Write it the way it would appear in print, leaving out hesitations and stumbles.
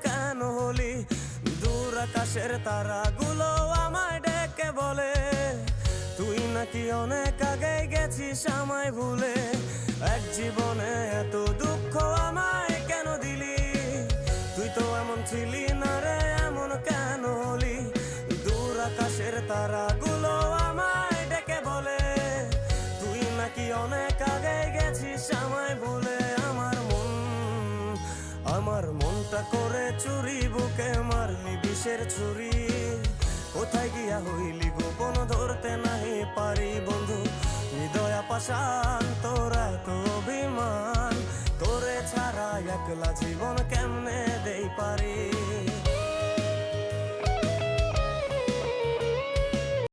কেন হলি? দূর আকাশের তারাগুলো আমায় ডেকে বলে তুই নাকি অনেক আগে গেছিস আমায় ভুলে। এক জীবনে এত দুঃখ আমায় কেন দিলি? তুই তো এমন ছিলি না রে, এমন কেন হলি? দূর আকাশের তারাগুলো আমায় ডেকে বলে তুই নাকি অনেক আগে গেছিস আমায় ভুলে। আমার মনটা করে চুরি, বুকে মারলি বিষের ছুরি। কোথায় গিয়া হইলি গোপন ধরতে নাহি পারি বন্ধু। হৃদয়া পাষাণ তোর এত অভিমান, তোরে ছাড়া একলা জীবন কেমনে দেই পারি?